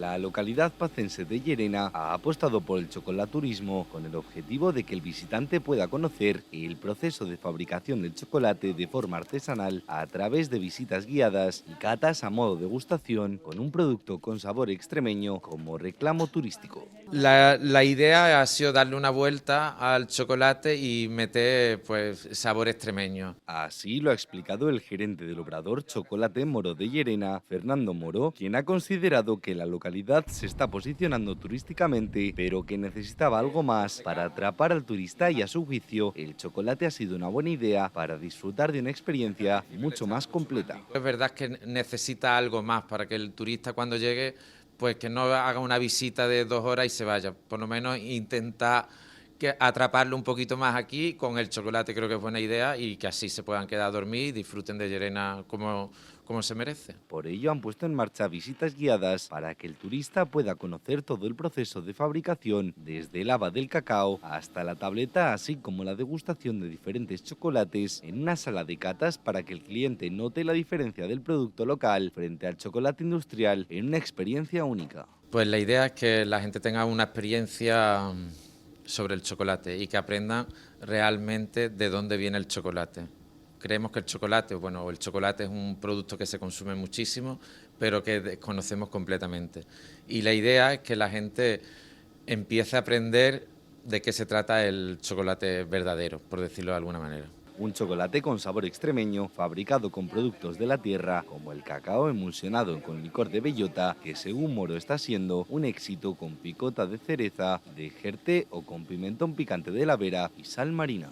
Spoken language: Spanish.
La localidad pacense de Llerena ha apostado por el chocolaturismo con el objetivo de que el visitante pueda conocer el proceso de fabricación del chocolate de forma artesanal a través de visitas guiadas y catas a modo de degustación con un producto con sabor extremeño como reclamo turístico. La idea ha sido darle una vuelta al chocolate y meter pues sabor extremeño. Así lo ha explicado el gerente del obrador Chocolate Moro de Llerena, Fernando Moro, quien ha considerado que la localidad se está posicionando turísticamente, pero que necesitaba algo más para atrapar al turista y a su juicio, el chocolate ha sido una buena idea para disfrutar de una experiencia mucho más completa. Es verdad que necesita algo más para que el turista cuando llegue, pues que no haga una visita de 2 horas y se vaya. Por lo menos intenta atraparlo un poquito más aquí con el chocolate, creo que es buena idea, y que así se puedan quedar a dormir y disfruten de Llerena como se merece. Por ello han puesto en marcha visitas guiadas para que el turista pueda conocer todo el proceso de fabricación, desde el haba del cacao hasta la tableta, así como la degustación de diferentes chocolates en una sala de catas para que el cliente note la diferencia del producto local frente al chocolate industrial en una experiencia única. Pues la idea es que la gente tenga una experiencia sobre el chocolate y que aprendan realmente de dónde viene el chocolate. Creemos que el chocolate es un producto que se consume muchísimo, pero que desconocemos completamente. Y la idea es que la gente empiece a aprender de qué se trata el chocolate verdadero, por decirlo de alguna manera. Un chocolate con sabor extremeño, fabricado con productos de la tierra, como el cacao emulsionado con licor de bellota, que según Moro está siendo un éxito con picota de cereza, de jerte o con pimentón picante de la Vera y sal marina.